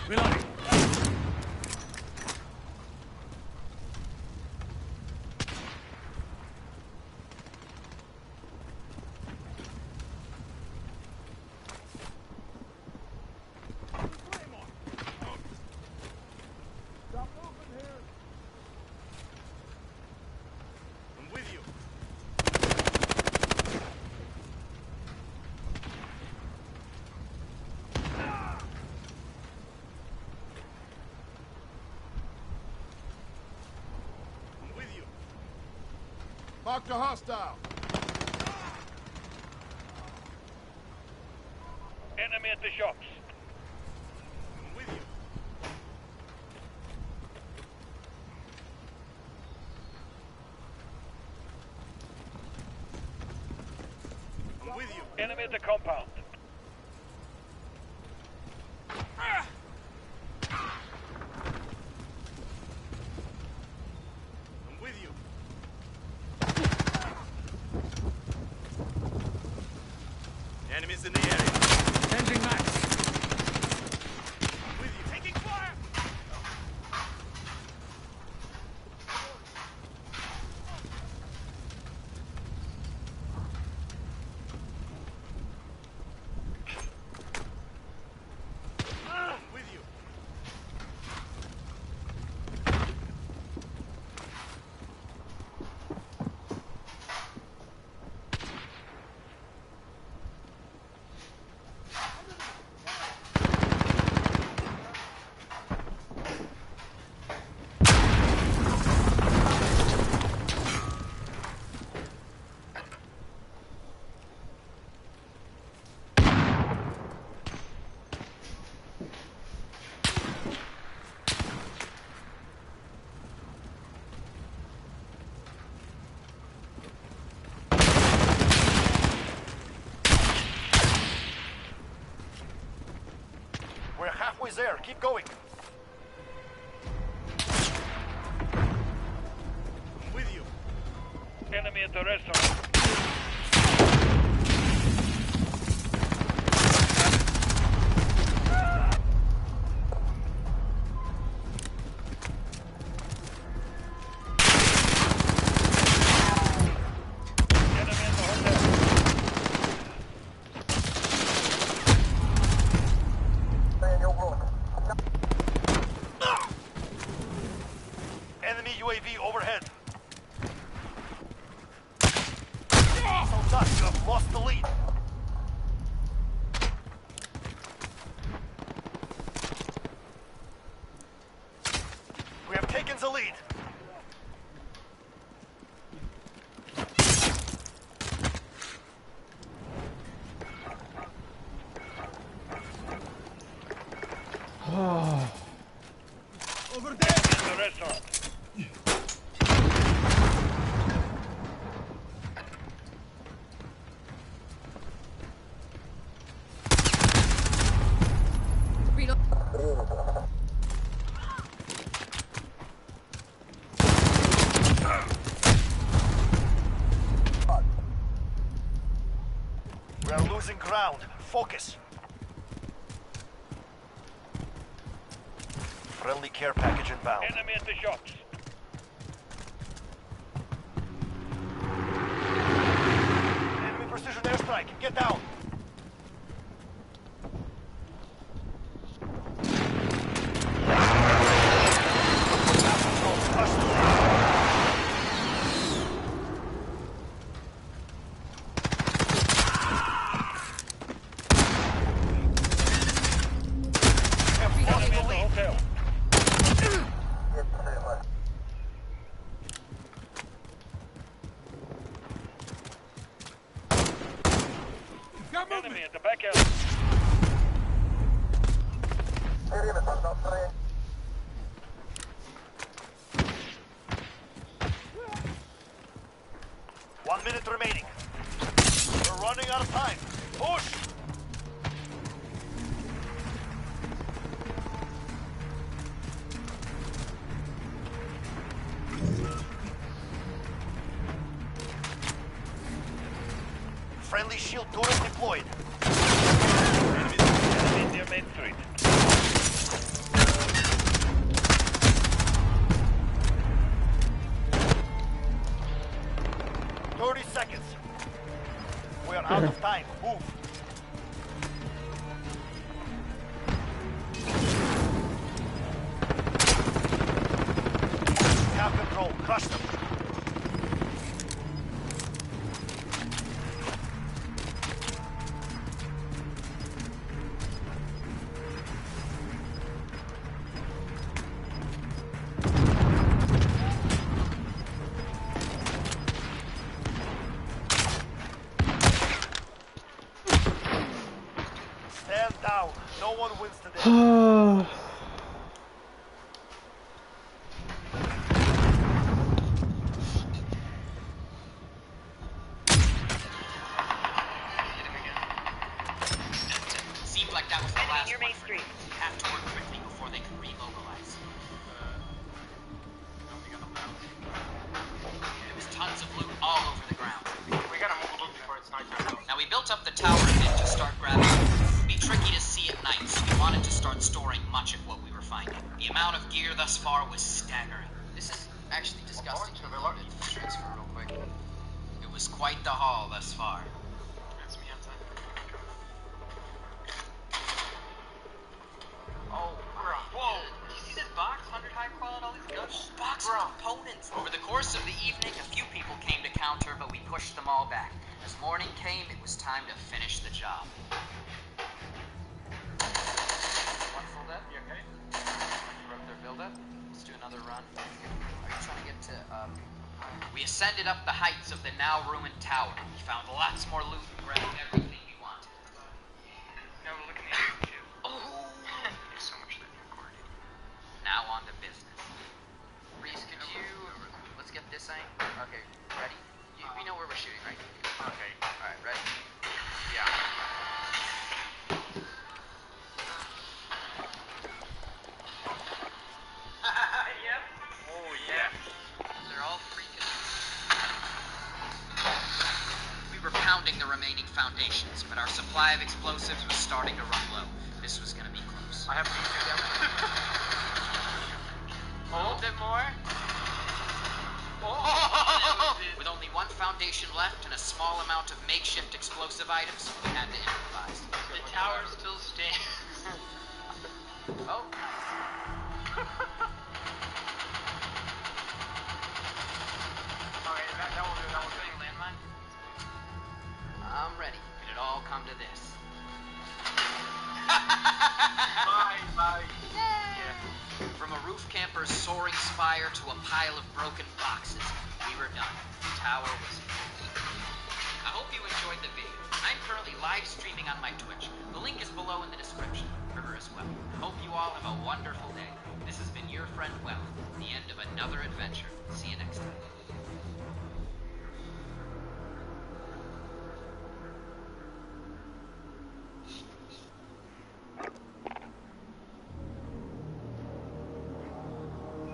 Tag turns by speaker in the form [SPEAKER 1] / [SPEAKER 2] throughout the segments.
[SPEAKER 1] Reloading.
[SPEAKER 2] I'm with you. I'm with you.
[SPEAKER 3] Marked a hostile.
[SPEAKER 4] Enemy at the shops.
[SPEAKER 2] I'm with you. I'm with you.
[SPEAKER 4] Enemy at the compound.
[SPEAKER 2] I'm with you. Enemies in the area.
[SPEAKER 1] Changing max.
[SPEAKER 2] I'm with you. Taking fire! I'm with you.
[SPEAKER 5] We're halfway there. Keep going.
[SPEAKER 2] I'm with you.
[SPEAKER 4] Enemy at the restaurant. Enemy at the hotel.
[SPEAKER 5] Enemy UAV overhead. Soldat, you have lost the lead. We have taken the lead.
[SPEAKER 3] Over there!
[SPEAKER 4] At the restaurant.
[SPEAKER 5] We are losing ground. Focus. Friendly care package inbound.
[SPEAKER 4] Enemy at the shops.
[SPEAKER 5] Enemy precision airstrike. Get down.
[SPEAKER 4] Enemy at the hotel.
[SPEAKER 3] Got movement!
[SPEAKER 4] Enemy at the back alley.
[SPEAKER 5] One minute remaining. We're running out of time. Push! Friendly shield turret deployed.
[SPEAKER 4] Enemy near Main Street.
[SPEAKER 5] wins the day.
[SPEAKER 1] Seemed like that was the last
[SPEAKER 6] near
[SPEAKER 1] one
[SPEAKER 6] Main
[SPEAKER 1] for
[SPEAKER 6] Street.
[SPEAKER 1] them. We have to work quickly before they can remobilize. There was tons of loot all over the ground.
[SPEAKER 7] We gotta move a little before it's nighttime.
[SPEAKER 1] Now we built up the tower a bit to start grabbing it. It'd be tricky to see at night, so we wanted to start storing much of what we were finding. The amount of gear thus far was staggering. This is actually disgusting. Loaded transfer real quick. It was quite the haul thus far.
[SPEAKER 7] That's me outside.
[SPEAKER 1] Oh, bro. Whoa! Did you see this box? 100 high quality, all these guns? Box of components. Over the course of the evening, a few people came to counter, but we pushed them all back. As morning came, it was time to finish the job. One full dead? You okay? We're up there, build up. Let's do another run. Are you trying to get to, We ascended up the heights of the now ruined tower. We found lots more loot and grabbed everything we wanted.
[SPEAKER 7] No, we're looking at you too.
[SPEAKER 1] Oh!
[SPEAKER 7] There's so much that you're recording.
[SPEAKER 1] Now on to business. Reese, could you... Let's get this thing. Okay, ready? We know where we're shooting, right?
[SPEAKER 7] Okay.
[SPEAKER 1] Alright, ready?
[SPEAKER 7] Yeah.
[SPEAKER 1] Yep.
[SPEAKER 7] Oh, yeah.
[SPEAKER 1] They're all freaking... We were pounding the remaining foundations, but our supply of explosives was starting to run low. This was gonna be close.
[SPEAKER 7] I have these two down.
[SPEAKER 1] A little bit more. With only one foundation left and a small amount of makeshift explosive items, we had to improvise.
[SPEAKER 7] The tower still stands.
[SPEAKER 1] Oh.
[SPEAKER 7] Okay, that will do. That will do.
[SPEAKER 1] Landmine? I'm ready. Did it all come to this?
[SPEAKER 7] Bye.
[SPEAKER 1] From a roof camper's soaring spire to a pile of broken boxes, we were done. The tower was finished. I hope you enjoyed the video. I'm currently live streaming on my Twitch. The link is below in the description for her as well. I hope you all have a wonderful day. This has been your friend Well, the end of another adventure. See you next time.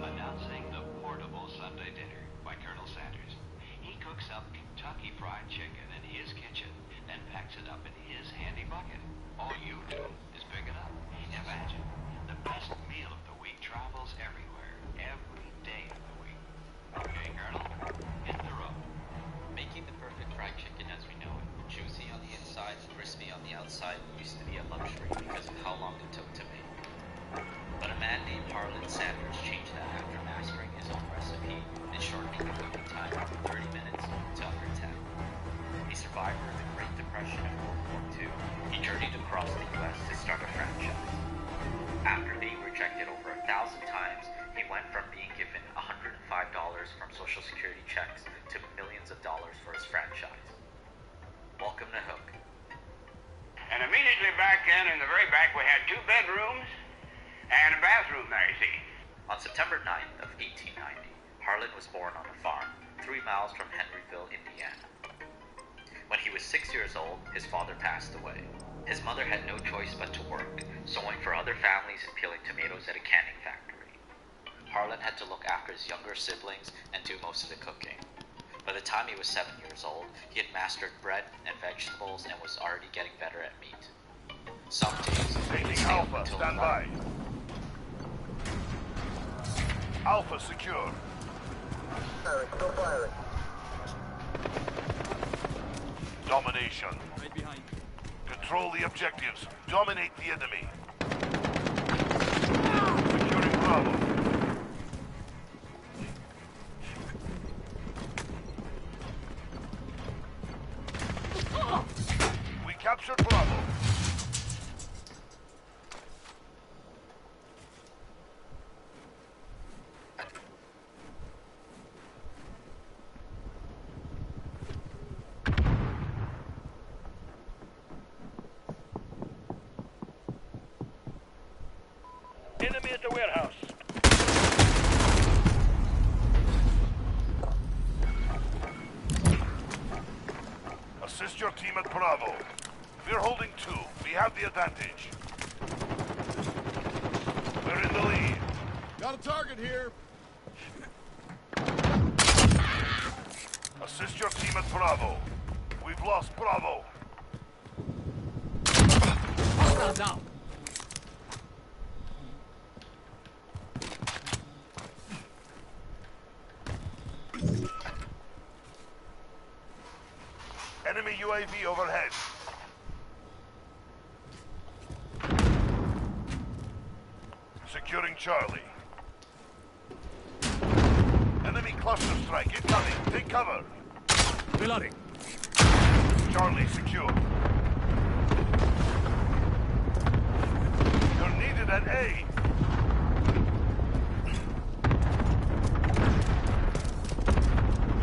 [SPEAKER 8] Announcing the portable Sunday dinner by Colonel Sanders. He cooks up Kentucky Fried Chicken in his kitchen, then packs it up in his handy bucket. All you do is pick it up. Imagine, the best meal of the week travels everywhere, every day of the week. Okay, Colonel, hit the road.
[SPEAKER 9] Making the perfect fried chicken as we know it, juicy on the inside, crispy on the outside, used to be a luxury because of how long it took to make. But a man named Harlan Sanders changed that after mastering his own recipe and shortening the cooking time from 30 minutes to under 10. A survivor of the Great Depression and World War II, he journeyed across the U.S. to start a franchise. After being rejected over 1,000 times, he went from being given $105 from Social Security checks to millions of dollars for his franchise. Welcome to Hook.
[SPEAKER 10] And immediately back in the very back, we had 2 bedrooms and a bathroom there, you see.
[SPEAKER 9] On September 9th of 1890, Harlan was born on a farm 3 miles from Henryville, Indiana. When he was 6 years old, his father passed away. His mother had no choice but to work, sewing for other families and peeling tomatoes at a canning factory. Harlan had to look after his younger siblings and do most of the cooking. By the time he was 7 years old, he had mastered bread and vegetables and was already getting better at meat. Some days, he would stay up
[SPEAKER 3] Alpha,
[SPEAKER 9] until
[SPEAKER 3] stand
[SPEAKER 9] 11.
[SPEAKER 3] by. Alpha secure. Domination.
[SPEAKER 2] Right behind.
[SPEAKER 3] Control the objectives. Dominate the enemy. Securing Bravo. We captured Bravo.
[SPEAKER 4] at the warehouse.
[SPEAKER 3] Assist your team at Bravo. We're holding 2. We have the advantage. We're in the lead.
[SPEAKER 2] Got a target here.
[SPEAKER 3] Assist your team at Bravo. We've lost Bravo.
[SPEAKER 2] Hostile down.
[SPEAKER 3] Enemy UAV overhead. Securing Charlie. Enemy cluster strike incoming. Take cover.
[SPEAKER 2] Reloading.
[SPEAKER 3] Charlie secure. You're needed at A.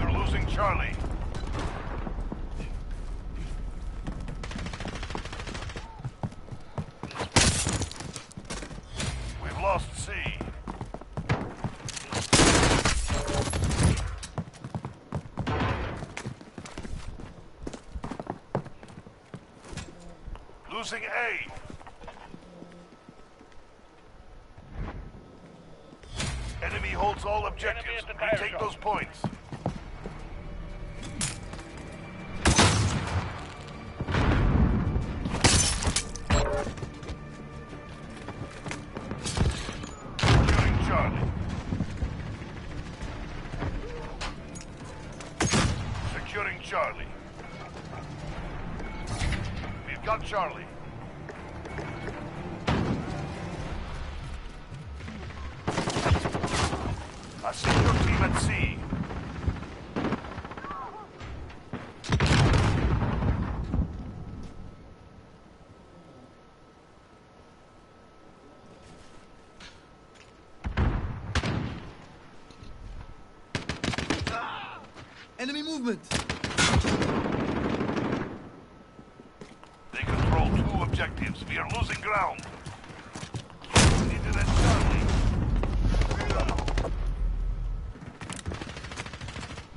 [SPEAKER 3] We're losing Charlie. We've lost C. Losing A. Enemy holds all objectives.
[SPEAKER 4] Enemy at the tire
[SPEAKER 3] Retake
[SPEAKER 4] shop.
[SPEAKER 3] those points. Securing Charlie. Securing Charlie. We've got Charlie. I see your team at C.
[SPEAKER 2] Enemy movement.
[SPEAKER 3] They control 2 objectives. We are losing ground. Needed at Charlie.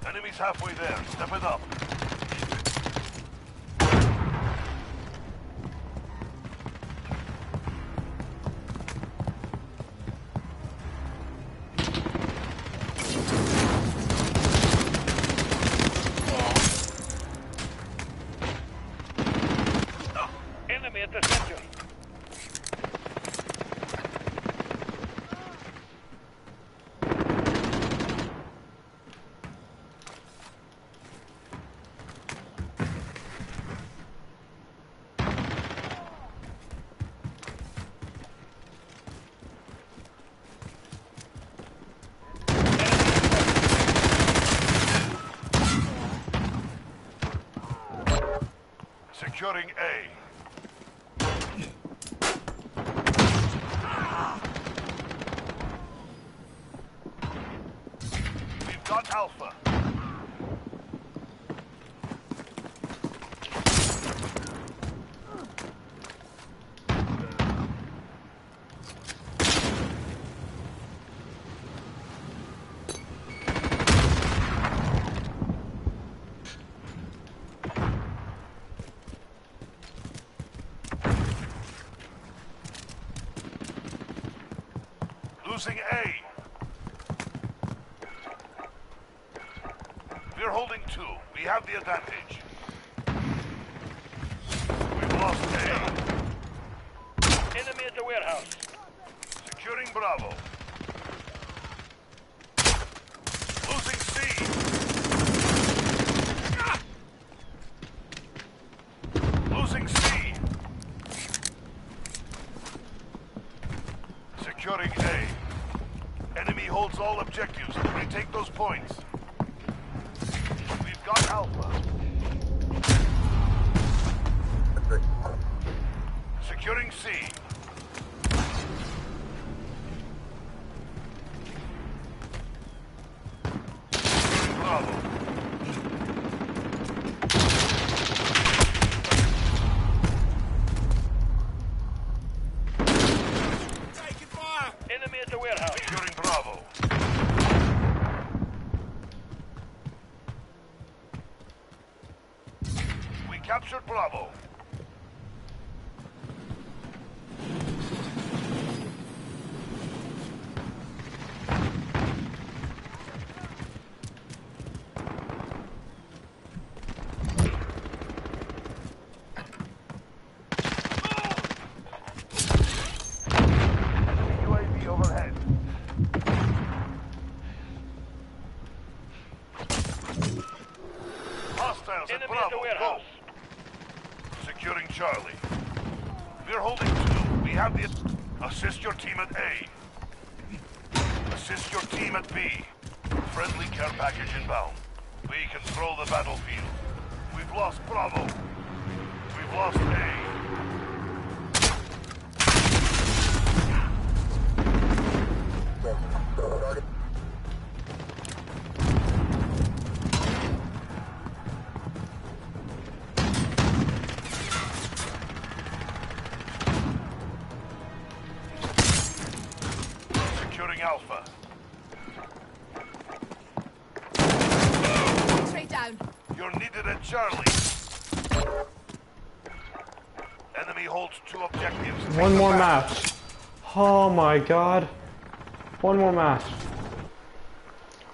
[SPEAKER 3] Enemies halfway there. Step it up.
[SPEAKER 4] Enemy at the center.
[SPEAKER 3] Securing A. We've got Alpha. Losing A. We're holding 2. We have the advantage. We've lost A.
[SPEAKER 4] Enemy at the warehouse.
[SPEAKER 3] Securing Bravo. Losing C. Losing C. Securing A. Enemy holds all objectives. Retake those points. We've got Alpha. Securing C. Securing Bravo.
[SPEAKER 2] Taking fire.
[SPEAKER 4] Enemy
[SPEAKER 3] Enemy. Assist your team at A. Assist your team at B. Friendly care package inbound. We control the battlefield. We've lost Bravo. We've lost A. Securing Alpha.
[SPEAKER 6] Straight down.
[SPEAKER 3] You're needed at Charlie. Enemy holds 2 objectives. Take
[SPEAKER 11] One
[SPEAKER 3] them
[SPEAKER 11] more
[SPEAKER 3] back.
[SPEAKER 11] match. Oh my god. One more match.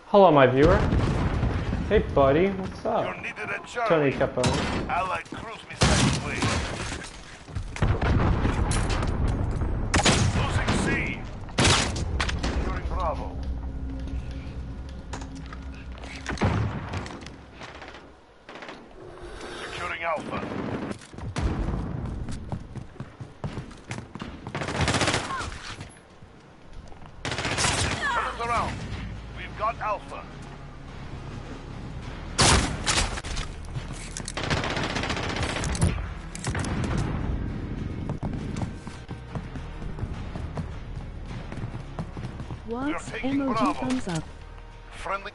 [SPEAKER 11] Hello, my viewer. Hey, buddy. What's
[SPEAKER 3] You're
[SPEAKER 11] up?
[SPEAKER 3] needed at
[SPEAKER 11] Tony
[SPEAKER 3] Charlie.
[SPEAKER 11] Capone.
[SPEAKER 3] Allied cruise missile away. Losing C. Securing Bravo. Securing Alpha. Turn it around. We've got Alpha.
[SPEAKER 12] What's
[SPEAKER 3] taking
[SPEAKER 12] emoji
[SPEAKER 3] Bravo.
[SPEAKER 12] thumbs up?
[SPEAKER 3] Friendly.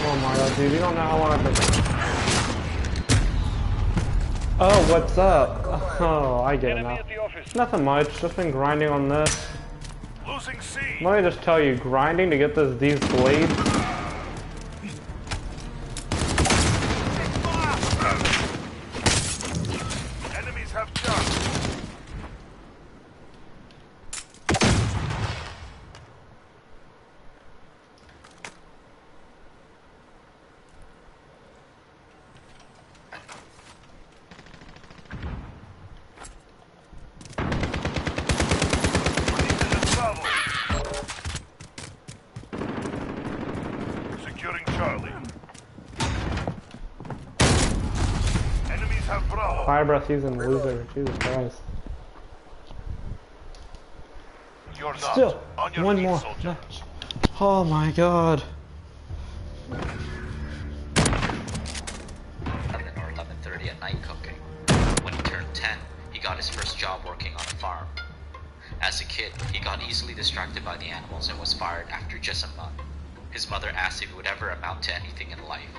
[SPEAKER 11] Oh my god, dude. You don't know how long I've been... Oh, what's up? Oh, I get it
[SPEAKER 4] Enemy
[SPEAKER 11] now.
[SPEAKER 4] at the office.
[SPEAKER 11] Nothing much. Just been grinding on this.
[SPEAKER 3] Losing C.
[SPEAKER 11] Let me just tell you, grinding to get these blades.
[SPEAKER 3] Enemies have Charlie. Needed at Bravo. Securing Charlie. Enemies have Bravo.
[SPEAKER 11] Fire breath season loser. Jesus Christ.
[SPEAKER 3] You're not
[SPEAKER 11] Still,
[SPEAKER 3] on your
[SPEAKER 11] one
[SPEAKER 3] feet,
[SPEAKER 11] more.
[SPEAKER 3] soldier.
[SPEAKER 11] Oh my god.
[SPEAKER 9] 11 or 11:30 at night cooking. When he turned 10, he got his first job working on a farm. As a kid, he got easily distracted by the animals and was fired after just a month. His mother asked if he would ever amount to anything in life.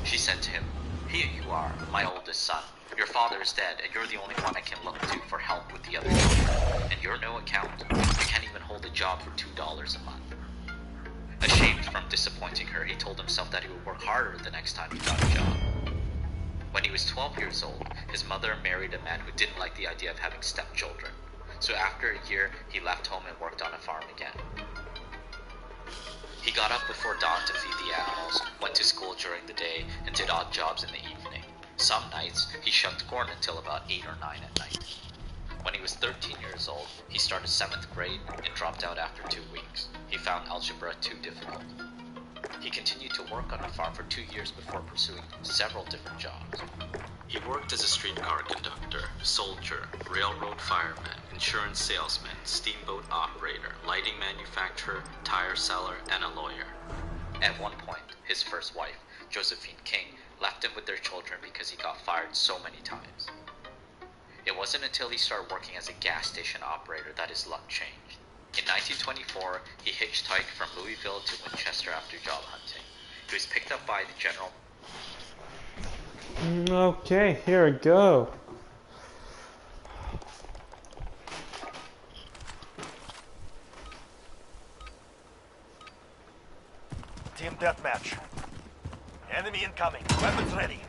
[SPEAKER 9] She said to him, "Here you are, my oldest son. Your father is dead, and you're the only one I can look to for help with the other children. And you're no accountant. You can't even hold a job for $2 a month." Ashamed from disappointing her, he told himself that he would work harder the next time he got a job. When he was 12 years old, his mother married a man who didn't like the idea of having stepchildren. So after a year, he left home and worked on a farm again. He got up before dawn to feed the animals, went to school during the day, and did odd jobs in the evening. Some nights, he shucked corn until about 8 or 9 at night. When he was 13 years old, he started 7th grade and dropped out after 2 weeks. He found algebra too difficult. He continued to work on a farm for 2 years before pursuing several different jobs. He worked as a streetcar conductor, soldier, railroad fireman, insurance salesman, steamboat operator, lighting manufacturer, tire seller, and a lawyer. At one point, his first wife, Josephine King, left him with their children because he got fired so many times. It wasn't until he started working as a gas station operator that his luck changed. In 1924, he hitchhiked from Louisville to Winchester after job hunting. He was picked up by the General.
[SPEAKER 11] Okay, here we go.
[SPEAKER 5] Team deathmatch. Enemy incoming. Weapons ready.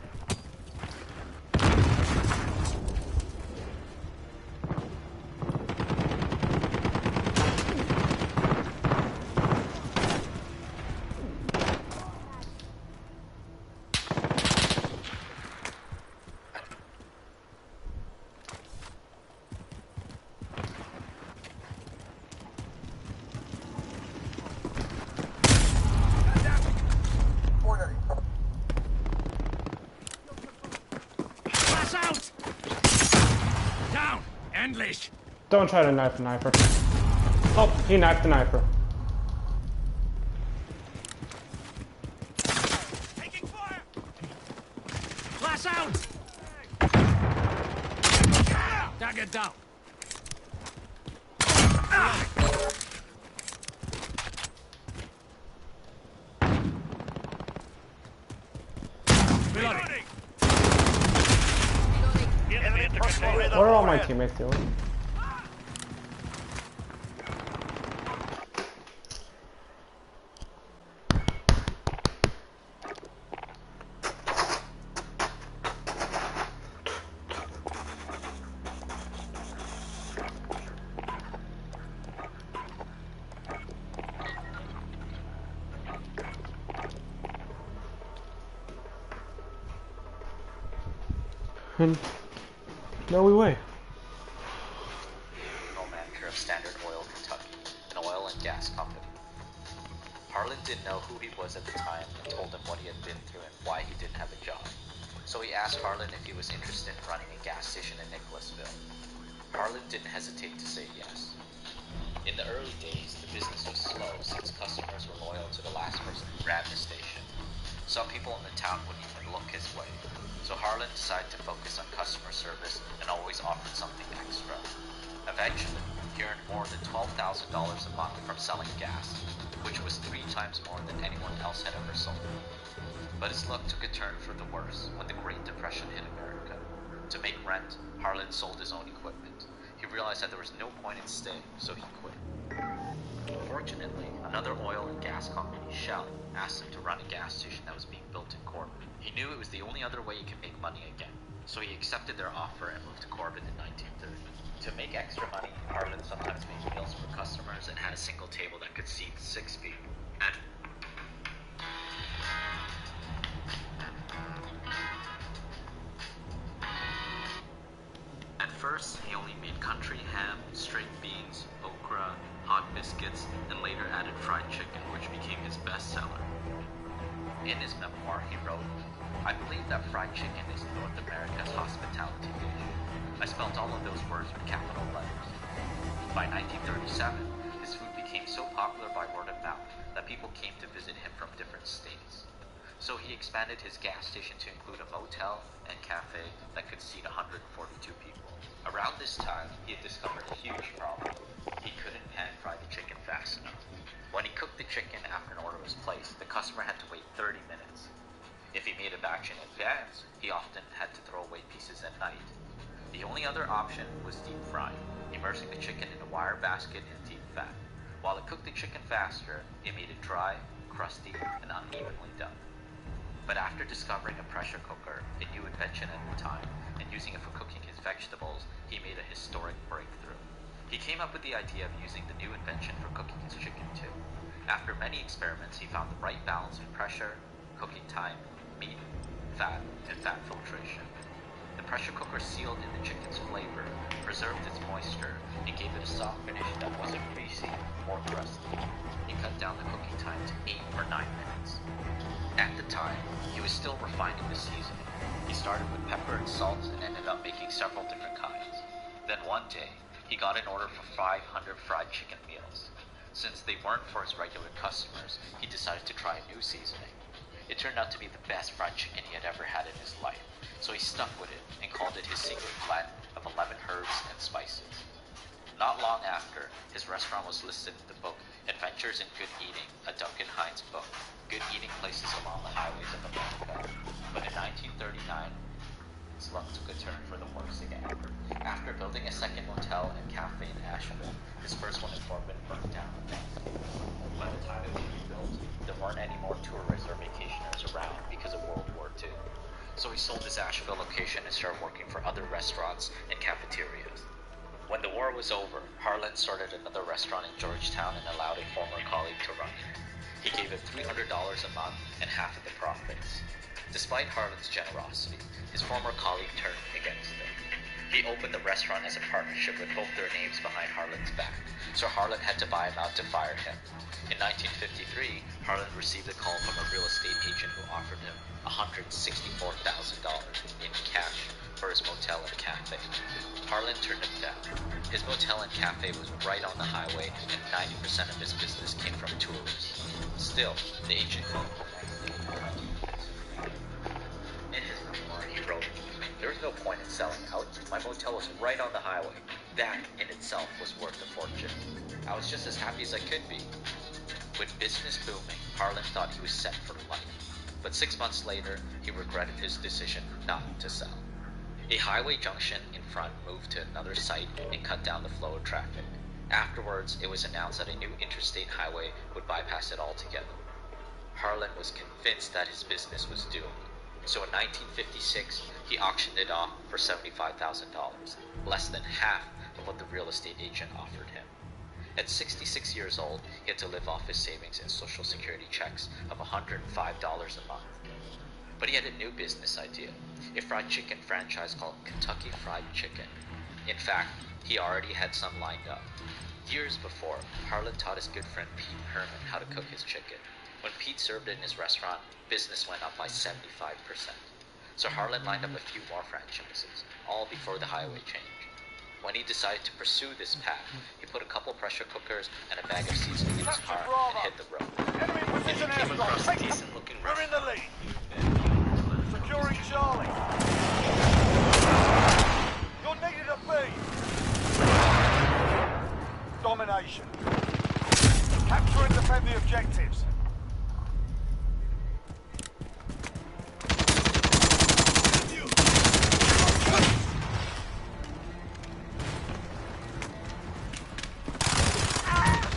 [SPEAKER 2] Glass out! Down! Endlich!
[SPEAKER 11] Don't try to knife the knifer. Oh, he knifed the knifer.
[SPEAKER 2] Taking fire! Glass out! Target down! Reloading!
[SPEAKER 4] Enemy at the container.
[SPEAKER 11] What are all my teammates doing? And no way.
[SPEAKER 9] Manager of Standard Oil Kentucky, an oil and gas company. Harlan didn't know who he was at the time and told him what he had been through and why he didn't have a job. So he asked Harlan if he was interested in running a gas station in Nicholasville. Harlan didn't hesitate to say yes. In the early days, the business was slow since customers were loyal to the last person who ran the station. Some people in the town wouldn't even look his way. So Harlan decided to focus on customer service and always offered something extra. Eventually, he earned more than $12,000 a month from selling gas, which was 3 times more than anyone else had ever sold. But his luck took a turn for the worse when the Great Depression hit America. To make rent, Harlan sold his own equipment. He realized that there was no point in staying, so he quit. Fortunately, another oil and gas company, Shell, asked him to run a gas station that was being built in Corbin. He knew it was the only other way he could make money again, so he accepted their offer and moved to Corbin in 1930. To make extra money, Harlan sometimes made meals for customers and had a single table that could seat 6 people. At first, he only made country ham, string beans, okra, hot biscuits, and later added fried chicken, which became his bestseller. In his memoir, he wrote, "I believe that fried chicken is North America's hospitality dish. I spelled all of those words with capital letters." By 1937, his food became so popular by word of mouth that people came to visit him from different states. So he expanded his gas station to include a motel and cafe that could seat 142 people. Around this time, he had discovered a huge problem. He couldn't pan-fry the chicken fast enough. When he cooked the chicken after an order was placed, the customer had to wait 30 minutes. If he made a batch in advance, he often had to throw away pieces at night. The only other option was deep frying, immersing the chicken in a wire basket in deep fat. While it cooked the chicken faster, it made it dry, crusty, and unevenly done. But after discovering a pressure cooker, a new invention at the time, and using it for cooking his vegetables, he made a historic breakthrough. He came up with the idea of using the new invention for cooking his chicken too. After many experiments, he found the right balance of pressure, cooking time, meat, fat, and fat filtration. The pressure cooker sealed in the chicken's flavor, preserved its moisture, and gave it a soft finish that wasn't greasy or crusty. It cut down the cooking time to 8 or 9 minutes. At the time, he was still refining the seasoning. He started with pepper and salt and ended up making several different kinds. Then one day, he got an order for 500 fried chicken meals. Since they weren't for his regular customers, he decided to try a new seasoning. It turned out to be the best fried chicken he had ever had in his life, so he stuck with it and called it his secret blend of 11 herbs and spices. Not long after, his restaurant was listed in the book Adventures in Good Eating, a Duncan Hines book, Good Eating Places Along the Highways of America. But in 1939, his luck took a turn for the worse again. After building a second motel and cafe in Asheville, his first one in Corbin burned down. By the time it was rebuilt, there weren't any more tourists or vacationers around because of World War II. So he sold his Asheville location and started working for other restaurants and cafeterias. When the war was over, Harlan started another restaurant in Georgetown and allowed a former colleague to run it. He gave him $300 a month and half of the profits. Despite Harlan's generosity, his former colleague turned against him. He opened the restaurant as a partnership with both their names behind Harlan's back, so Harlan had to buy him out to fire him. In 1953, Harlan received a call from a real estate agent who offered him $164,000 in cash for his motel and cafe. Harlan turned him down. His motel and cafe was right on the highway, and 90% of his business came from tourists. Still, the agent called the next day. In his memoir, he wrote, "There was no point in selling out. My motel was right on the highway. That, in itself, was worth a fortune. I was just as happy as I could be." With business booming, Harlan thought he was set for life. But 6 months later, he regretted his decision not to sell. A highway junction in front moved to another site and cut down the flow of traffic. Afterwards, it was announced that a new interstate highway would bypass it altogether. Harlan was convinced that his business was doomed. So in 1956, he auctioned it off for $75,000, less than half of what the real estate agent offered him. At 66 years old, he had to live off his savings and Social Security checks of $105 a month. But he had a new business idea, a fried chicken franchise called Kentucky Fried Chicken. In fact, he already had some lined up. Years before, Harlan taught his good friend Pete Herman how to cook his chicken. When Pete served it in his restaurant, business went up by 75%. So Harlan lined up a few more franchises, all before the highway change. When he decided to pursue this path, he put a couple pressure cookers and a bag of seasoning in his car and hit the road.
[SPEAKER 5] Enemy precision
[SPEAKER 9] Came across a
[SPEAKER 5] airstrike.
[SPEAKER 9] decent-looking
[SPEAKER 5] We're in the
[SPEAKER 9] restaurant.
[SPEAKER 5] lead. Securing Charlie. You're needed at B. Domination. Capture and defend the objectives.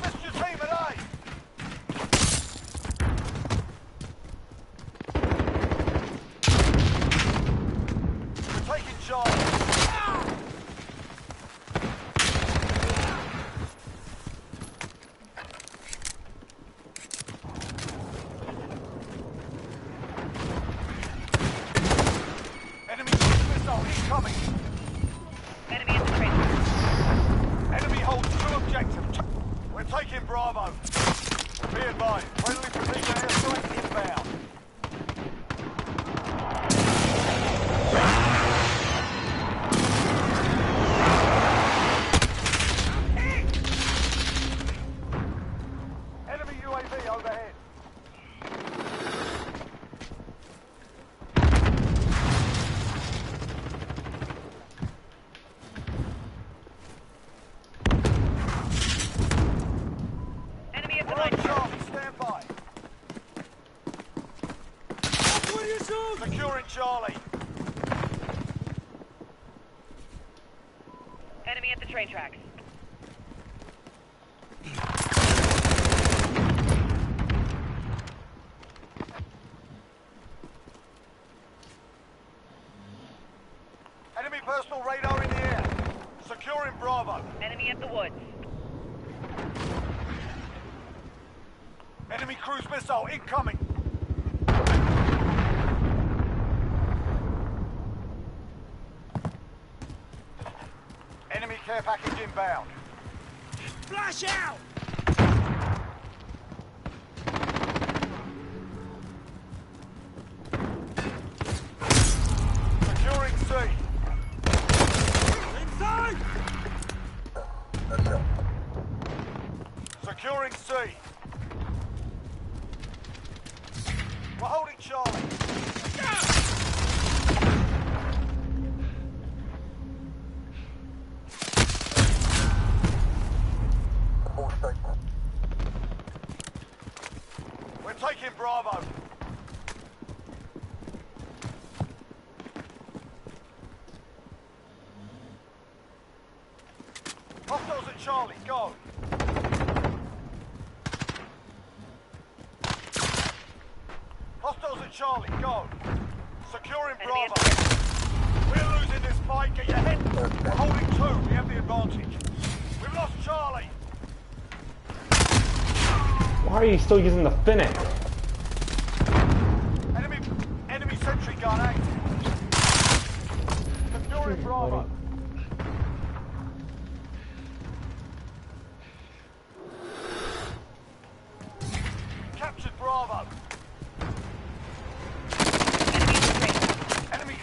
[SPEAKER 5] Assist your team at A. We're taking Charlie. Enemy missile incoming.
[SPEAKER 6] Enemy at the train.
[SPEAKER 5] Enemy holds two objectives. We're taking Bravo. Be advised, friendly precision airstrike inbound. Enemy UAV overhead.
[SPEAKER 6] Enemy at the
[SPEAKER 5] We're on
[SPEAKER 6] train.
[SPEAKER 5] Charlie, stand by. Securing Charlie.
[SPEAKER 6] Enemy at the train tracks.
[SPEAKER 5] Enemy personal radar in the air. Securing Bravo.
[SPEAKER 6] Enemy at the woods.
[SPEAKER 5] Enemy cruise missile incoming. Enemy care package inbound.
[SPEAKER 2] Flash out!
[SPEAKER 5] Securing C.
[SPEAKER 2] Inside!
[SPEAKER 5] Securing C. We're holding Charlie. We're taking Bravo. Hostiles at Charlie, go. Hostiles at Charlie, go. Securing
[SPEAKER 6] Enemy
[SPEAKER 5] Bravo.
[SPEAKER 6] at
[SPEAKER 5] We're losing this fight, get your head. We're holding two, we have the advantage. We've lost Charlie.
[SPEAKER 11] Why are you still using the Finnick?
[SPEAKER 5] Enemy sentry gun active. Securing Bravo.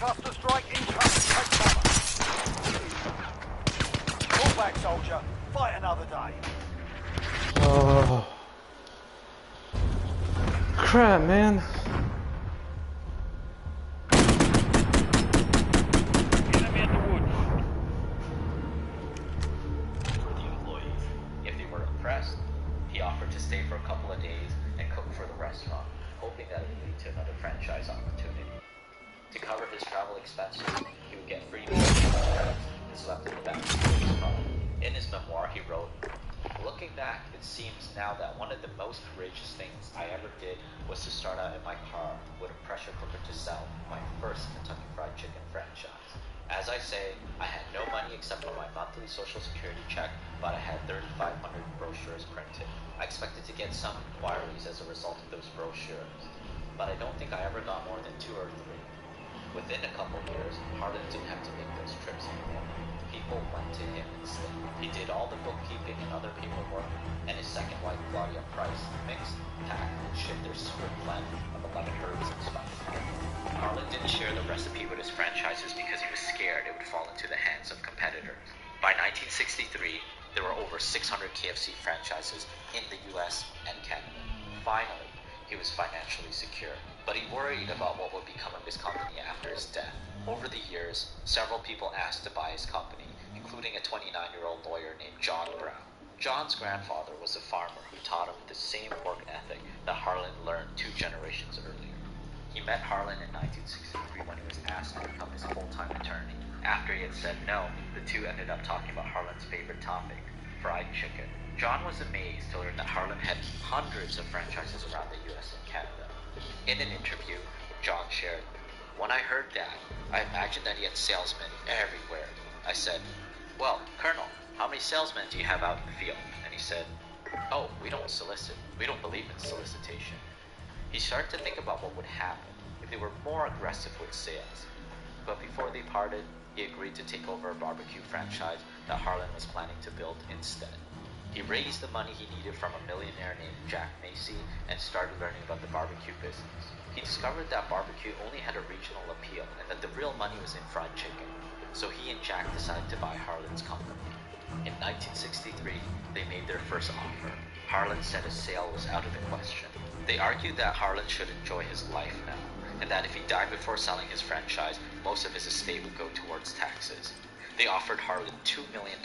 [SPEAKER 5] Cluster strike incoming. Take cover. Pull back, soldier. Fight another day.
[SPEAKER 11] Oh. Crap, man.
[SPEAKER 4] Enemy at the woods.
[SPEAKER 9] For the employees. If they were impressed, he offered to stay for a couple of days and cook for the restaurant, hoping that it would lead to another franchise opportunity. To cover his travel expenses, he would get free meals from his friends and slept in the back of his car. In his memoir, he wrote, "Looking back, it seems now that one of the most courageous things I ever did was to start out in my car with a pressure cooker to sell my first Kentucky Fried Chicken franchise. As I say, I had no money except for my monthly Social Security check, but I had 3,500 brochures printed. I expected to get some inquiries as a result of those brochures, but I don't think I ever got more than 2 or 3. Within a couple years, Harlan didn't have to make those trips anymore. People went to him instead. He did all the bookkeeping and other paperwork, and his second wife, Claudia Price, mixed, packed, and shipped their secret blend of 11 herbs and spices. Harlan didn't share the recipe with his franchises because he was scared it would fall into the hands of competitors. By 1963, there were over 600 KFC franchises in the US and Canada. Finally, he was financially secure, but he worried about what would become of his company after his death. Over the years, several people asked to buy his company, including a 29-year-old lawyer named John Brown. John's grandfather was a farmer who taught him the same work ethic that Harlan learned 2 generations earlier. He met Harlan in 1963 when he was asked to become his full-time attorney. After he had said no, the two ended up talking about Harlan's favorite topic, fried chicken. John was amazed to learn that Harlan had hundreds of franchises around the US and Canada. In an interview, John shared, "When I heard that, I imagined that he had salesmen everywhere. I said, 'Well, Colonel, how many salesmen do you have out in the field?' And he said, 'Oh, we don't solicit. We don't believe in solicitation.' He started to think about what would happen if they were more aggressive with sales. But before they parted, he agreed to take over a barbecue franchise that Harlan was planning to build instead. He raised the money he needed from a millionaire named Jack Macy and started learning about the barbecue business. He discovered that barbecue only had a regional appeal and that the real money was in fried chicken. So he and Jack decided to buy Harlan's company. In 1963, they made their first offer. Harlan said a sale was out of the question. They argued that Harlan should enjoy his life now, and that if he died before selling his franchise, most of his estate would go towards taxes. They offered Harlan $2 million,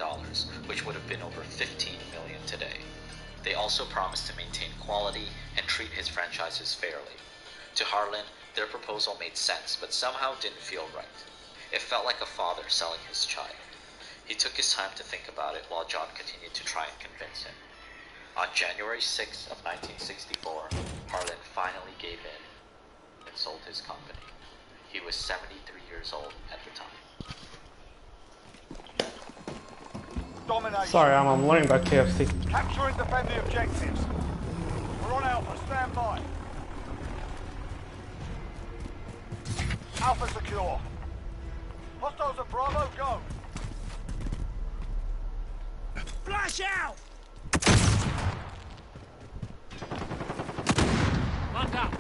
[SPEAKER 9] which would have been over $15 million today. They also promised to maintain quality and treat his franchises fairly. To Harlan, their proposal made sense, but somehow didn't feel right. It felt like a father selling his child. He took his time to think about it while John continued to try and convince him. On January 6th of 1964, Harlan finally gave in and sold his company. He was 73 years old at the time.
[SPEAKER 5] Domination.
[SPEAKER 11] Sorry, I'm learning about KFC.
[SPEAKER 5] Capture and defend the objectives. We're on Alpha. Stand by. Alpha secure. Hostiles at Bravo, go.
[SPEAKER 2] Flash out! Lock up.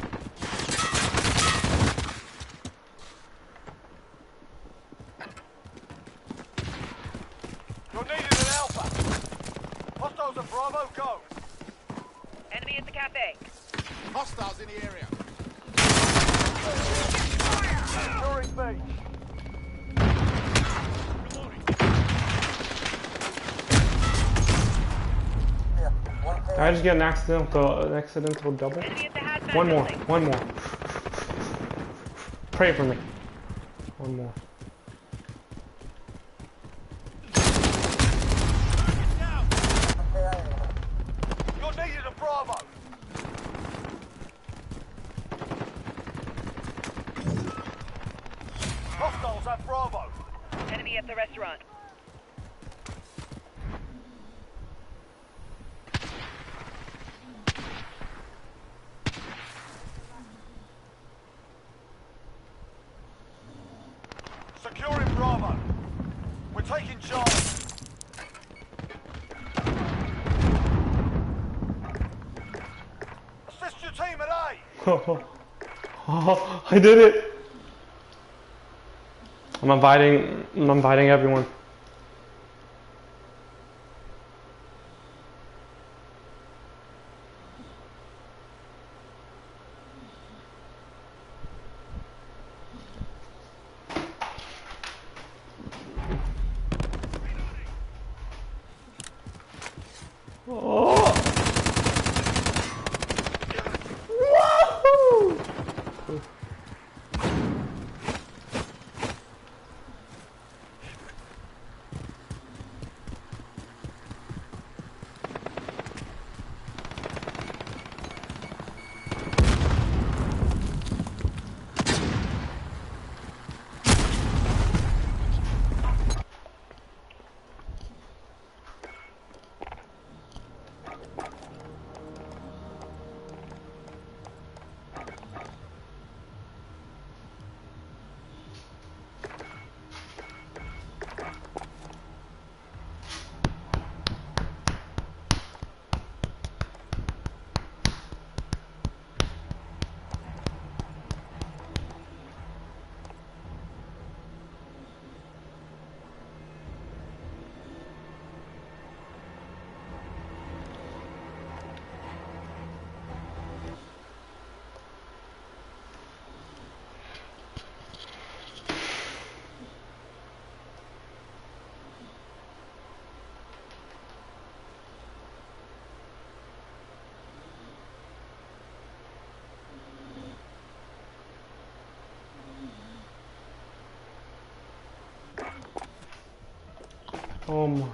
[SPEAKER 5] You're needed at Alpha. Hostiles at Bravo, go.
[SPEAKER 6] Enemy at the cafe.
[SPEAKER 5] Hostiles in the area. Securing B.
[SPEAKER 11] Did I just get an accidental double?
[SPEAKER 6] Enemy at the hazmat
[SPEAKER 11] One more,
[SPEAKER 6] building.
[SPEAKER 11] one more. Pray for me. One more.
[SPEAKER 5] You're needed at Bravo. Hostiles at Bravo.
[SPEAKER 6] Enemy at the restaurant.
[SPEAKER 5] Securing Bravo. We're taking Charlie. Assist your team at A.
[SPEAKER 11] Oh, I did it! I'm inviting everyone. Oh! Woohoo! Oh my.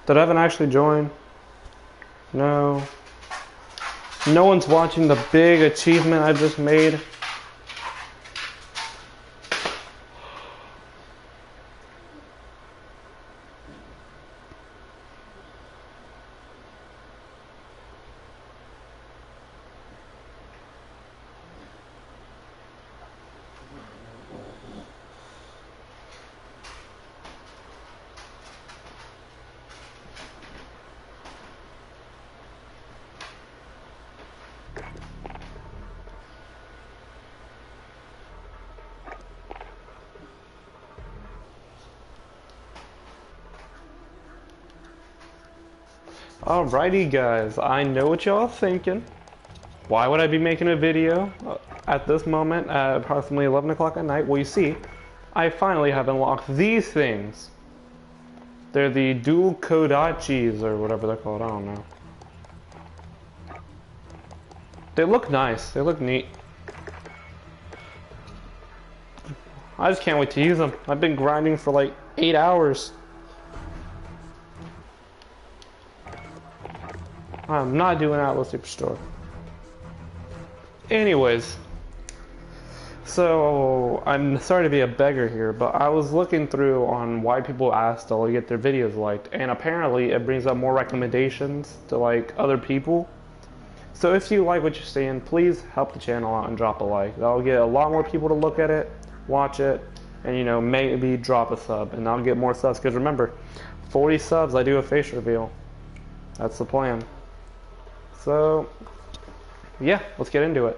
[SPEAKER 11] Did Evan actually join? No. No one's watching the big achievement I just made. Alrighty guys, I know what y'all thinking. Why would I be making a video at this moment at approximately 11 o'clock at night? Well, you see, I finally have unlocked these things. They're the dual Kodachis or whatever they're called, I don't know. They look nice, they look neat. I just can't wait to use them. I've been grinding for like 8 hours. I'm not doing Atlas Superstore. Anyways, so I'm sorry to be a beggar here, but I was looking through on why people ask to get their videos liked, and apparently it brings up more recommendations to like other people. So if you like what you're seeing, please help the channel out and drop a like. That'll get a lot more people to look at it, watch it, and you know, maybe drop a sub, and I'll get more subs. Because remember, 40 subs, I do a face reveal. That's the plan. So, yeah, let's get into it.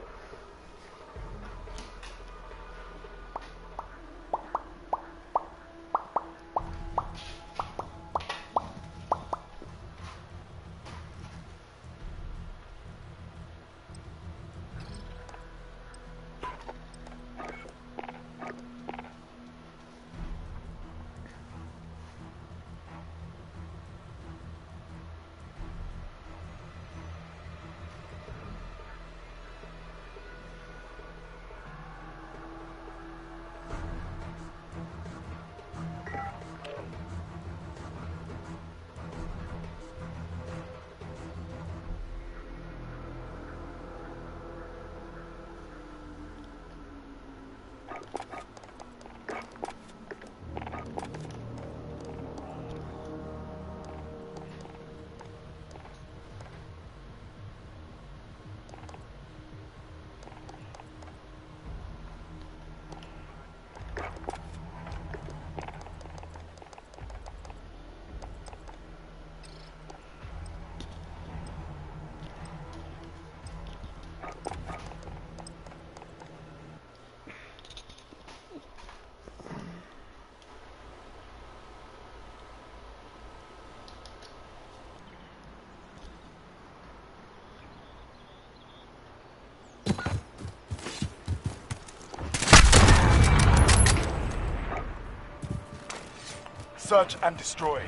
[SPEAKER 5] Search and destroy.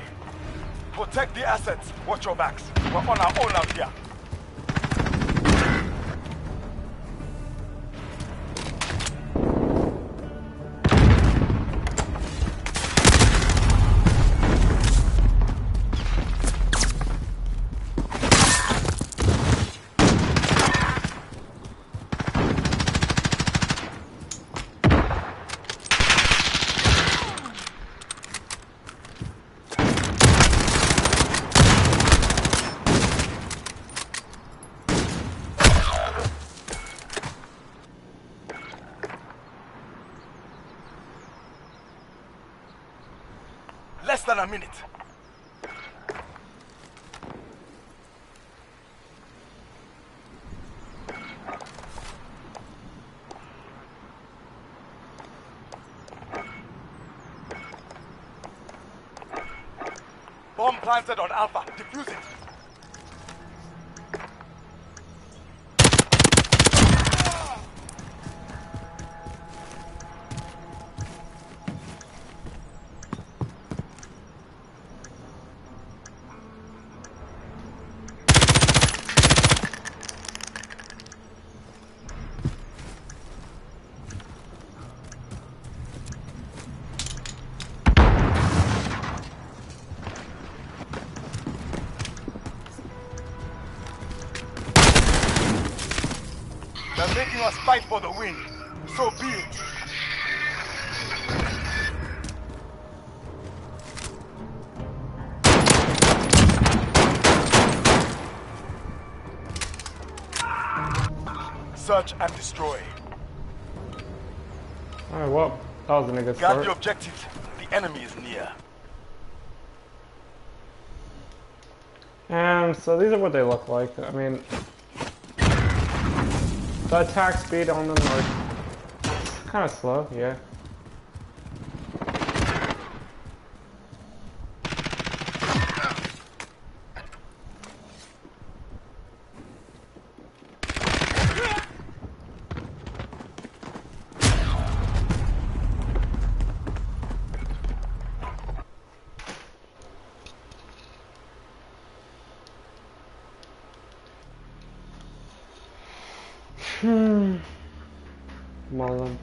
[SPEAKER 5] Protect the assets. Watch your backs. We're on our own out here. Less than a minute. Bomb planted on Alpha. Defuse it. They're making us fight for the win. So be it. Search and destroy.
[SPEAKER 11] Alright, well, that was a good
[SPEAKER 5] Got
[SPEAKER 11] start.
[SPEAKER 5] the objective. The enemy is near.
[SPEAKER 11] And so these are what they look like. I mean, the attack speed on them are kind of slow, yeah. Marlon.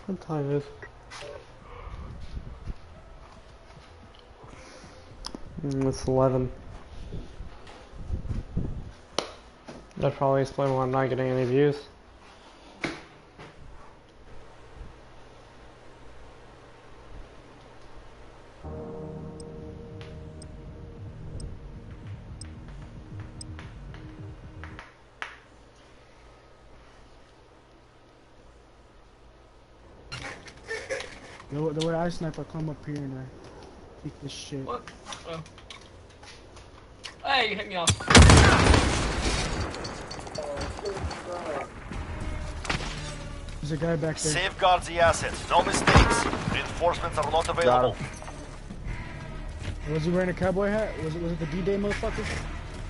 [SPEAKER 11] What time is it? It's 11. That probably explains why I'm not getting any views.
[SPEAKER 12] The way I snipe, I come up here and I kick this shit.
[SPEAKER 7] What? Oh. Hey, you hit me off.
[SPEAKER 12] There's a guy back there.
[SPEAKER 3] Safeguard the assets. No mistakes. Reinforcements are not available.
[SPEAKER 12] Was he wearing a cowboy hat? Was it the D-Day motherfucker?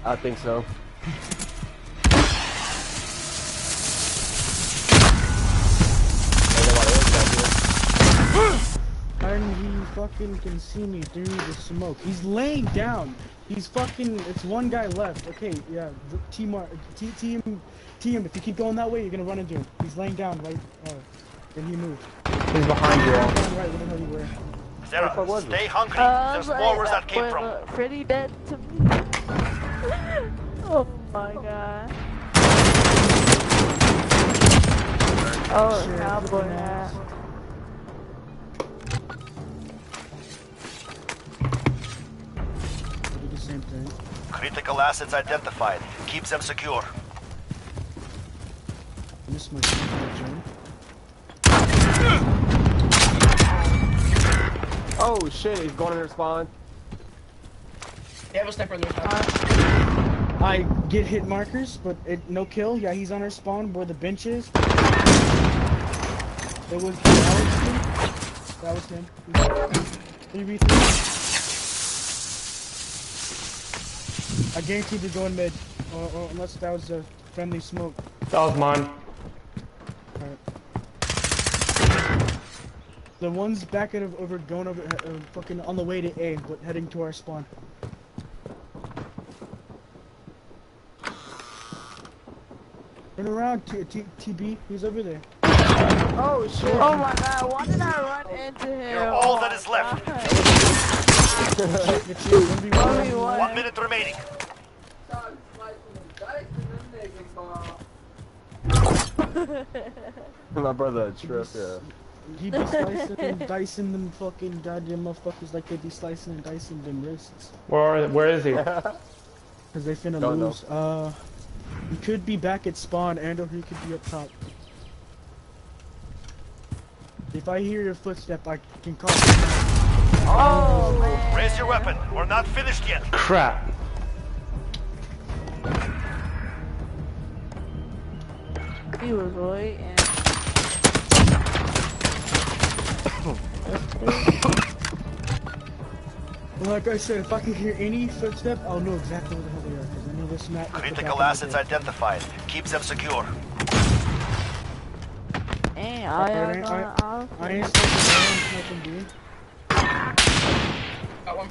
[SPEAKER 13] I think so.
[SPEAKER 12] And he fucking can see me through the smoke. He's laying down. He's fucking. It's one guy left. Okay, yeah. Team. If you keep going that way, you're gonna run into him. He's laying down right. Then he moved.
[SPEAKER 11] He's behind you all.
[SPEAKER 12] Right, where the hell you were.
[SPEAKER 3] Sarah, stay hungry. There's more where that came from.
[SPEAKER 14] Pretty dead to me. Oh my god. Oh, cowboy hat.
[SPEAKER 12] Same thing.
[SPEAKER 3] Critical assets identified. Keep them secure.
[SPEAKER 12] This might
[SPEAKER 13] Oh shit, he's going in their spawn.
[SPEAKER 7] They have a sniper in their spawn.
[SPEAKER 12] I get hit markers, but no kill. Yeah, he's on our spawn where the bench is. It was that was him. 3v3. I guarantee they're going mid, or unless that was a friendly smoke.
[SPEAKER 11] That was mine.
[SPEAKER 12] Alright. The ones back at over going over fucking on the way to A, but heading to our spawn. Turn around, TB. He's over there.
[SPEAKER 14] Oh shit! Oh my god! Why did I run into him?
[SPEAKER 3] You're all that is left. 1 minute remaining.
[SPEAKER 13] My brother, trip, yeah.
[SPEAKER 12] He be slicing and dicing them fucking goddamn motherfuckers like they be slicing and dicing them wrists.
[SPEAKER 11] Where is he?
[SPEAKER 12] Cause they finna
[SPEAKER 13] Don't
[SPEAKER 12] lose. He could be back at spawn, and or he could be up top. If I hear your footstep, I can call him.
[SPEAKER 14] Oh man!
[SPEAKER 3] Raise your weapon. We're not finished yet.
[SPEAKER 11] Crap.
[SPEAKER 14] He was waiting.
[SPEAKER 12] Like I said, if I can hear any footstep, I'll know exactly where the hell they are. Cause I know this map.
[SPEAKER 3] Critical assets identified. Keep them secure.
[SPEAKER 14] Dang,
[SPEAKER 12] I ain't smoking B.
[SPEAKER 7] Got one.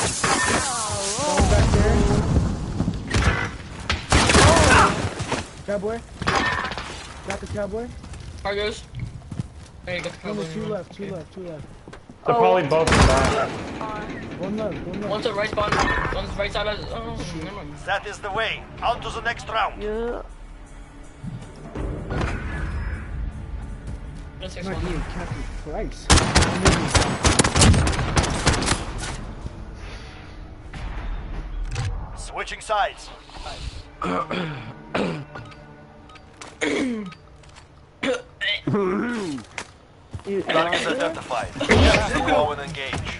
[SPEAKER 12] Going back there. Cowboy. Got the cowboy.
[SPEAKER 7] Cargos. There you go.
[SPEAKER 12] Two left.
[SPEAKER 11] They're probably both back.
[SPEAKER 12] One left.
[SPEAKER 7] One's at right spawn. One's right side of. Oh, never mind.
[SPEAKER 3] That is the way. On to the next round.
[SPEAKER 14] Yeah.
[SPEAKER 7] That's
[SPEAKER 12] I'm
[SPEAKER 7] next
[SPEAKER 12] not
[SPEAKER 7] one.
[SPEAKER 12] being Captain Price.
[SPEAKER 3] Switching sides. Targets identified. Go and engage.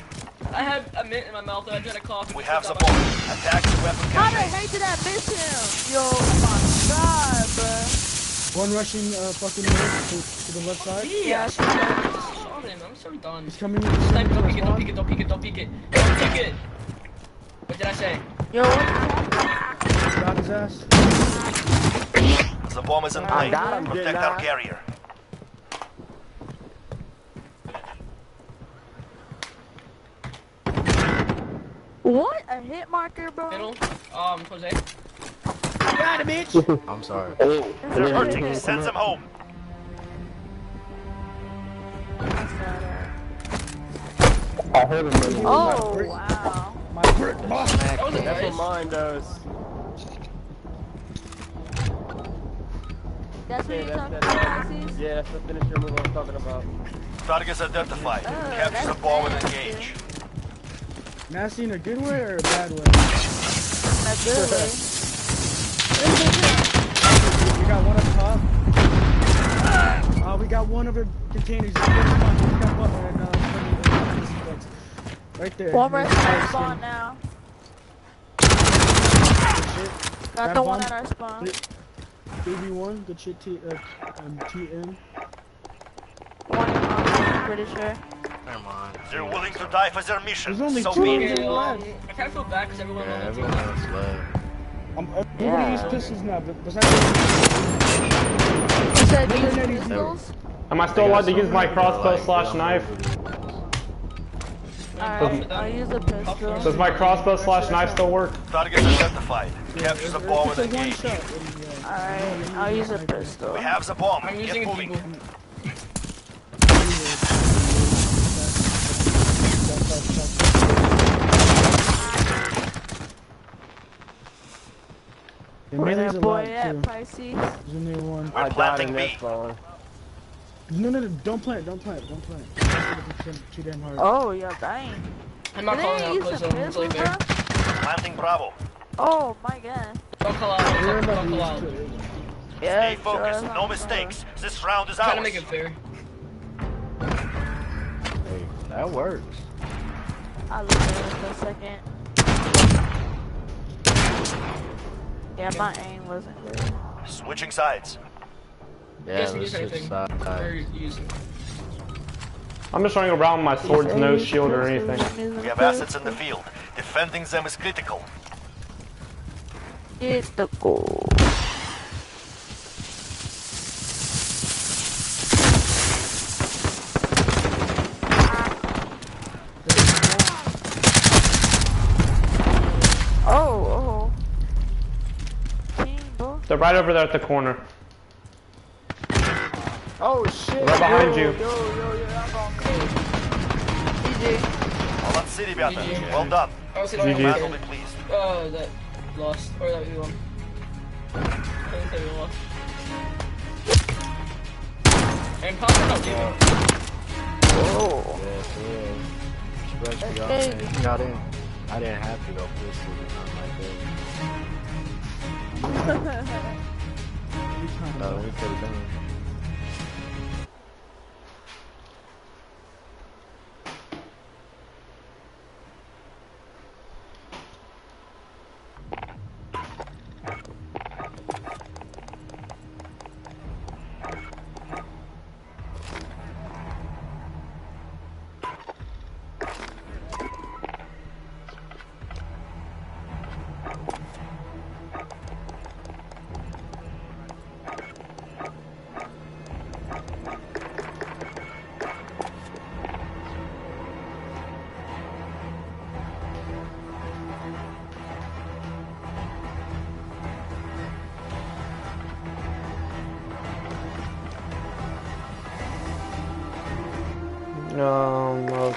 [SPEAKER 7] I had a mint in my mouth and I tried to cough.
[SPEAKER 3] We have the bomb. Attack the weapon
[SPEAKER 14] How the
[SPEAKER 3] cache.
[SPEAKER 14] heck did I miss him? Yo, oh my god, bruh.
[SPEAKER 12] One rushing fucking north to the left side.
[SPEAKER 7] Yeah, I saw him. I'm so done.
[SPEAKER 12] He's coming in.
[SPEAKER 7] Sniper, don't peek it, don't peek it, don't peek it, don't peek it. Don't peek it. What did I say?
[SPEAKER 14] Yo, what?
[SPEAKER 12] Got his ass.
[SPEAKER 3] The bomb is in play. Protect our carrier.
[SPEAKER 14] What? A hit marker, bro?
[SPEAKER 7] Middle. Jose.
[SPEAKER 12] Got him, bitch.
[SPEAKER 13] I'm sorry.
[SPEAKER 3] They're hurting. Send them home.
[SPEAKER 13] I heard him.
[SPEAKER 14] Oh, wow.
[SPEAKER 12] My brick boss.
[SPEAKER 7] That was a
[SPEAKER 13] That's what
[SPEAKER 7] nice.
[SPEAKER 13] mine does.
[SPEAKER 14] That's what
[SPEAKER 13] Yeah,
[SPEAKER 14] you're talking
[SPEAKER 13] that's
[SPEAKER 14] about,
[SPEAKER 13] that.
[SPEAKER 14] Maxis?
[SPEAKER 13] Yeah, that's the finisher move I'm talking about.
[SPEAKER 3] Targets identified. Capture
[SPEAKER 14] that's
[SPEAKER 3] the bomb and
[SPEAKER 14] nasty.
[SPEAKER 3] engage.
[SPEAKER 12] Nasty in a good way or a bad way?
[SPEAKER 14] Not good, way.
[SPEAKER 12] We got one up top. We got one of the containers. We got Butler and right there.
[SPEAKER 14] One right
[SPEAKER 12] Right
[SPEAKER 14] at our
[SPEAKER 12] there.
[SPEAKER 14] spawn now. Got
[SPEAKER 12] Grab
[SPEAKER 14] the one
[SPEAKER 12] bomb.
[SPEAKER 14] at our spawn.
[SPEAKER 12] 3v1, good shit, TM.
[SPEAKER 14] One, I'm pretty sure.
[SPEAKER 8] Come on.
[SPEAKER 3] They're willing to die for their mission.
[SPEAKER 12] There's only
[SPEAKER 3] So
[SPEAKER 12] two
[SPEAKER 3] be
[SPEAKER 12] of
[SPEAKER 3] it.
[SPEAKER 12] them left.
[SPEAKER 7] I kind of feel bad because everyone
[SPEAKER 8] Yeah,
[SPEAKER 7] on the
[SPEAKER 8] everyone
[SPEAKER 7] team.
[SPEAKER 8] else left.
[SPEAKER 12] Everybody uses pistols now, but besides
[SPEAKER 14] You said
[SPEAKER 12] Never
[SPEAKER 14] use
[SPEAKER 12] know these
[SPEAKER 14] pistols?
[SPEAKER 11] Am I still allowed to use my crossbow slash knife?
[SPEAKER 14] Alright, I'll use a pistol.
[SPEAKER 11] Does my crossbow slash knife still work?
[SPEAKER 3] Targets identified. Capture the bomb and
[SPEAKER 12] it's a one
[SPEAKER 3] engage.
[SPEAKER 12] shot.
[SPEAKER 14] Alright, I'll use a pistol.
[SPEAKER 3] We have the bomb.
[SPEAKER 7] I'm
[SPEAKER 3] Get
[SPEAKER 7] using a
[SPEAKER 3] moving.
[SPEAKER 7] Deagle.
[SPEAKER 12] Melee's
[SPEAKER 14] Where that boy
[SPEAKER 12] alive
[SPEAKER 14] at,
[SPEAKER 12] too.
[SPEAKER 14] Pisces?
[SPEAKER 12] There's only one.
[SPEAKER 3] We're
[SPEAKER 13] I died
[SPEAKER 3] planting
[SPEAKER 13] in
[SPEAKER 3] B.
[SPEAKER 13] that spawn.
[SPEAKER 12] No, don't plant. Too damn hard.
[SPEAKER 14] Oh, you're dying.
[SPEAKER 7] I'm not
[SPEAKER 14] Did
[SPEAKER 7] calling
[SPEAKER 14] they
[SPEAKER 7] out
[SPEAKER 14] use
[SPEAKER 7] because
[SPEAKER 14] a
[SPEAKER 7] it's
[SPEAKER 14] pistol,
[SPEAKER 7] like
[SPEAKER 14] bro?
[SPEAKER 7] there.
[SPEAKER 3] Planting Bravo.
[SPEAKER 14] Oh my god.
[SPEAKER 7] Don't call out. Don't call out.
[SPEAKER 14] Yeah,
[SPEAKER 3] Stay focused.
[SPEAKER 14] sure.
[SPEAKER 3] No mistakes. This round is
[SPEAKER 7] Trying to
[SPEAKER 3] ours.
[SPEAKER 7] make it fair.
[SPEAKER 13] Hey, that works.
[SPEAKER 14] I'll look at it for a second. Yeah, my aim wasn't good.
[SPEAKER 3] Switching sides.
[SPEAKER 13] Yeah,
[SPEAKER 7] Yes, we
[SPEAKER 13] let's
[SPEAKER 7] use
[SPEAKER 13] switch
[SPEAKER 7] anything.
[SPEAKER 13] sides.
[SPEAKER 7] Or use it.
[SPEAKER 11] I'm just running around with my swords, no shield or anything.
[SPEAKER 3] We have assets in the field. Defending them is critical.
[SPEAKER 14] It's the goal. Oh. Team, bro.
[SPEAKER 11] They're right over there at the corner.
[SPEAKER 13] Oh shit!
[SPEAKER 11] Right behind you.
[SPEAKER 3] All that city battle. Well done.
[SPEAKER 7] Oh, see,
[SPEAKER 11] GG.
[SPEAKER 3] Battle be pleased.
[SPEAKER 7] Oh, that lost. Or that we won. I think that we lost. And Palmer not leaving.
[SPEAKER 14] Oh.
[SPEAKER 13] Yes, yeah. He got in. I didn't have to go pussy. I'm like that. No, we could have done it.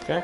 [SPEAKER 11] Okay.